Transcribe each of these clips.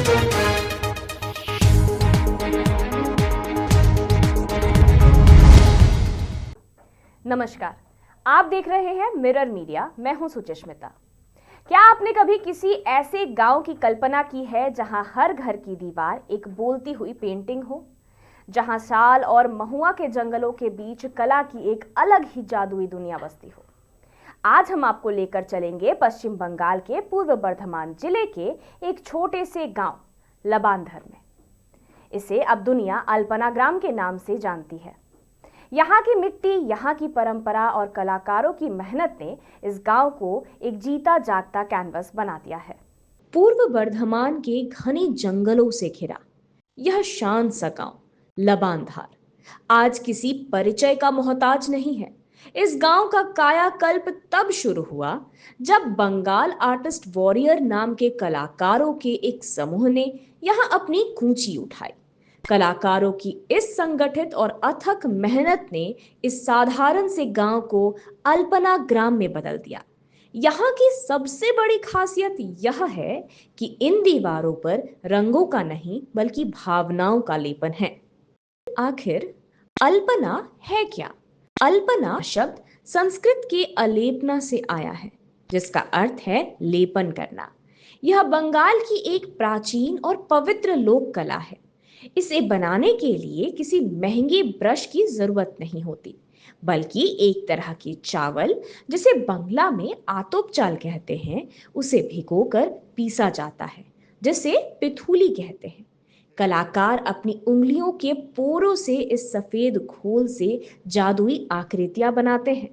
नमस्कार, आप देख रहे हैं मिरर मीडिया। मैं हूं सुचिस्मिता। क्या आपने कभी किसी ऐसे गांव की कल्पना की है जहां हर घर की दीवार एक बोलती हुई पेंटिंग हो, जहां साल और महुआ के जंगलों के बीच कला की एक अलग ही जादुई दुनिया बसती हो? आज हम आपको लेकर चलेंगे पश्चिम बंगाल के पूर्व बर्धमान जिले के एक छोटे से गांव लबांधर में। इसे अब दुनिया अल्पना ग्राम के नाम से जानती है। यहाँ की मिट्टी, यहाँ की परंपरा और कलाकारों की मेहनत ने इस गांव को एक जीता जागता कैनवस बना दिया है। पूर्व बर्धमान के घने जंगलों से घिरा यह शांत सा गांव लबांधार आज किसी परिचय का मोहताज नहीं है। इस गांव का कायाकल्प तब शुरू हुआ जब बंगाल आर्टिस्ट वॉरियर नाम के कलाकारों के एक समूह ने यहाँ अपनी कूंची उठाई। कलाकारों की इस संगठित और अथक मेहनत ने इस साधारण से गांव को अल्पना ग्राम में बदल दिया। यहाँ की सबसे बड़ी खासियत यह है कि इन दीवारों पर रंगों का नहीं बल्कि भावनाओं का लेपन है। आखिर अल्पना है क्या? अल्पना शब्द संस्कृत के अलेपना से आया है, जिसका अर्थ है लेपन करना। यह बंगाल की एक प्राचीन और पवित्र लोक कला है। इसे बनाने के लिए किसी महंगे ब्रश की जरूरत नहीं होती, बल्कि एक तरह की चावल, जिसे बंगला में आतप चाल कहते हैं, उसे भिगोकर पीसा जाता है, जिसे पिथूली कहते हैं। कलाकार अपनी उंगलियों के पोरों से इस सफेद घोल से जादुई आकृतियां बनाते हैं।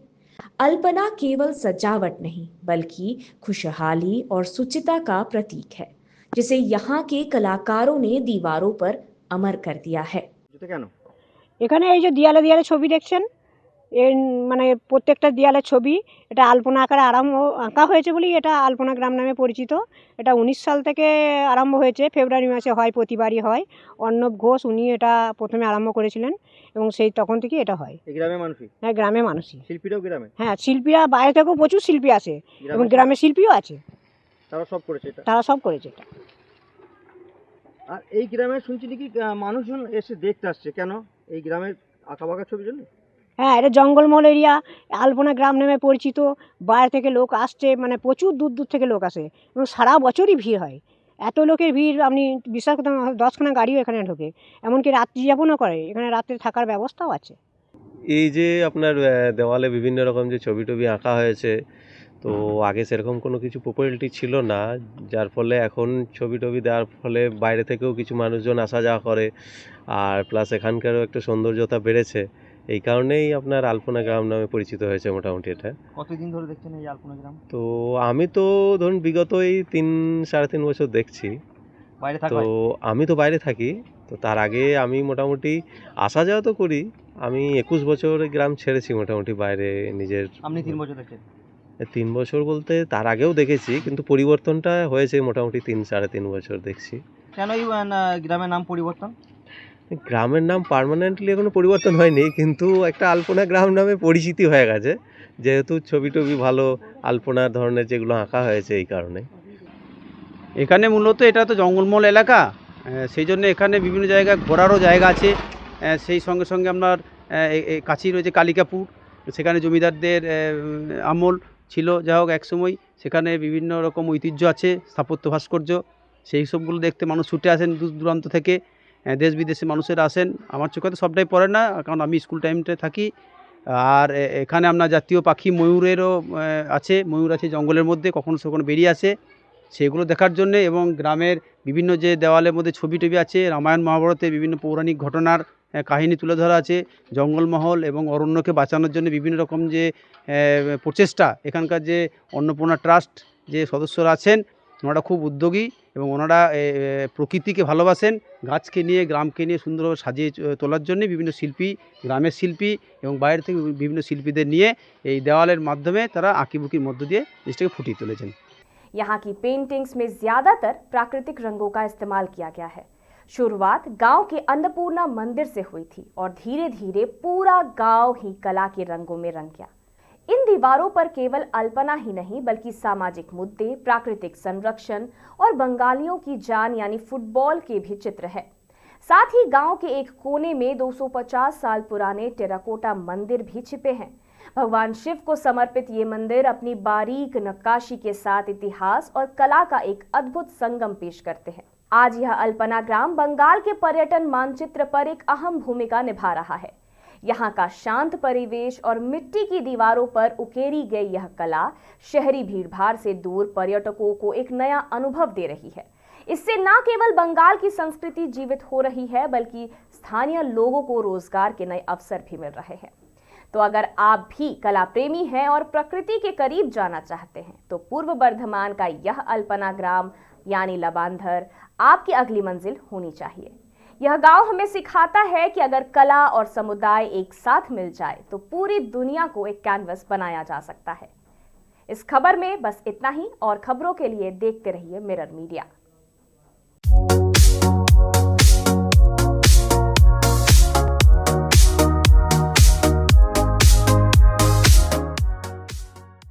अल्पना केवल सजावट नहीं बल्कि खुशहाली और सुचिता का प्रतीक है, जिसे यहाँ के कलाकारों ने दीवारों पर अमर कर दिया है। এখানে এই যে দেয়ালে দেয়ালে ছবি দেখছেন, এর মানে প্রত্যেকটা দেয়ালে ছবি, এটা আলপনা আকারে আঁকা হয়েছে বলেই এটা আলপনা গ্রাম নামে পরিচিত। এটা 19 সাল থেকে আরম্ভ হয়েছে, ফেব্রুয়ারি মাসে হয়, প্রতিবারই হয়। অর্ণব ঘোষ উনি এটা প্রথমে আরম্ভ করেছিলেন এবং সেই তখন থেকে এটা হয়। এই গ্রামের মানুষই? হ্যাঁ, গ্রামের মানুষই। শিল্পীরাও গ্রামে? হ্যাঁ, শিল্পীরা বাইরে থেকেও প্রচুর শিল্পী আসে এবং গ্রামের শিল্পীও আছে। তারা সব করেছে এটা? তারা সব করেছে এটা। আর এই গ্রামে শুনছি নাকি মানুষজন এসে দেখতে আসছে, কেন? এই গ্রামের আঁকাবাঁকা ছবির জন্য? হ্যাঁ, এটা জঙ্গলমহল এরিয়া, আলপনা গ্রাম নামে পরিচিত। বাইরে থেকে লোক আসছে, মানে প্রচুর দূর দূর থেকে লোক আসে এবং সারা বছরই ভিড় হয়। এত লোকের ভিড় আপনি বিশ্বাস করতে 10খানা গাড়িও এখানে ঢোকে, এমনকি রাত্রি যাপনও করে। এখানে রাত্রে থাকার ব্যবস্থাও আছে। এই যে আপনার দেওয়ালে বিভিন্ন রকম যে ছবি টবি আঁকা হয়েছে, তো আগে সেরকম কোনো কিছু পপুলারিটি ছিল না, যার ফলে এখন ছবি টবি দেওয়ার ফলে বাইরে থেকেও কিছু মানুষজন আসা যাওয়া করে, আর প্লাস এখানকারও একটা সৌন্দর্যতা বেড়েছে। এই কারণেই আপনার আলপনা গ্রাম নামে পরিচিত হয়েছে মোটামুটি এটা। কতদিন ধরে দেখছেন এই আলপনা গ্রাম? তো আমি তো ধরুন বিগত এই 3-3.5 বছর দেখছি। বাইরে তো থাকা? আমি তো বাইরে থাকি, তো তার আগে আমি মোটামুটি আসা যাওয়া তো করি। আমি 21 বছর গ্রাম ছেড়েছি মোটামুটি বাইরে নিজের। আপনি 3 বছর দেখছেন? 3 বছর বলতে তার আগেও দেখেছি, কিন্তু পরিবর্তনটা হয়েছে মোটামুটি 3-3.5 বছর দেখছি। কেন এই গ্রামের নাম পরিবর্তন? গ্রামের নাম পার্মানেন্টলি এখনো পরিবর্তন হয়নি, কিন্তু একটা আলপনা গ্রাম নামে পরিচিতি হয়ে গেছে, যেহেতু ছবি টবি ভালো আলপনার ধরনের যেগুলো আঁকা হয়েছে এই কারণে। এখানে মূলত এটা তো জঙ্গলমহল এলাকা, সেই জন্য এখানে বিভিন্ন জায়গায় ঘোরারও জায়গা আছে। সেই সঙ্গে সঙ্গে আপনার কাছেই রয়েছে কালিকাপুর, সেখানে জমিদারদের আমল ছিল। যা হোক, একসময় সেখানে বিভিন্ন রকম ঐতিহ্য আছে, স্থাপত্য ভাস্কর্য, সেই সবগুলো দেখতে মানুষ ছুটে আসেন দূর দূরান্ত থেকে, দেশ বিদেশে মানুষেরা আসেন। আমার চোখে তো সবটাই পড়ে না, কারণ আমি স্কুল টাইমটায় থাকি। আর এখানে আপনার জাতীয় পাখি ময়ূরেরও আছে, ময়ূর আছে জঙ্গলের মধ্যে, কখনো কখনো বেরিয়ে আসে, সেগুলো দেখার জন্যে। এবং গ্রামের বিভিন্ন যে দেওয়ালের মধ্যে ছবি টবি আছে, রামায়ণ মহাভারতের বিভিন্ন পৌরাণিক ঘটনার কাহিনী তুলে ধরা আছে। জঙ্গলমহল এবং অরণ্যকে বাঁচানোর জন্য বিভিন্ন রকম যে প্রচেষ্টা, এখানকার যে অন্নপূর্ণা ট্রাস্ট যে সদস্যরা আছেন, ওনারা খুব উদ্যোগী এবং ওনারা প্রকৃতিকে ভালোবাসেন। গাছকে নিয়ে, গ্রামকে নিয়ে সুন্দরভাবে সাজিয়ে তোলার জন্য বিভিন্ন শিল্পী, গ্রামের শিল্পী এবং বাইরে থেকে বিভিন্ন শিল্পীদের নিয়ে এই দেওয়ালের মাধ্যমে তারা আঁকিবুকির মধ্য দিয়ে জিনিসটাকে ফুটিয়ে তুলেছেন। यहाँ की पेंटिंग्स में ज्यादातर प्राकृतिक रंगों का इस्तेमाल किया गया है। शुरुआत गांव के अन्नपूर्णा मंदिर से हुई थी और धीरे धीरे पूरा गांव ही कला के रंगों में रंग गया। इन दीवारों पर केवल अल्पना ही नहीं बल्कि सामाजिक मुद्दे, प्राकृतिक संरक्षण और बंगालियों की जान यानी फुटबॉल के भी चित्र है। साथ ही गांव के एक कोने में 250 साल पुराने टेराकोटा मंदिर भी छिपे हैं। भगवान शिव को समर्पित ये मंदिर अपनी बारीक नक्काशी के साथ इतिहास और कला का एक अद्भुत संगम पेश करते हैं। आज यह अल्पना ग्राम बंगाल के पर्यटन मानचित्र पर एक अहम भूमिका निभा रहा है। यहाँ का शांत परिवेश और मिट्टी की दीवारों पर उकेरी गई यह कला शहरी भीड़भाड़ से दूर पर्यटकों को एक नया अनुभव दे रही है। इससे न केवल बंगाल की संस्कृति जीवित हो रही है बल्कि स्थानीय लोगों को रोजगार के नए अवसर भी मिल रहे हैं। तो अगर आप भी कला प्रेमी हैं और प्रकृति के करीब जाना चाहते हैं तो पूर्व बर्धमान का यह अल्पना ग्राम यानी लबांधर आपकी अगली मंजिल होनी चाहिए। यह गांव हमें सिखाता है कि अगर कला और समुदाय एक साथ मिल जाए तो पूरी दुनिया को एक कैनवस बनाया जा सकता है। इस खबर में बस इतना ही और खबरों के लिए देखते रहिए मिरर मीडिया।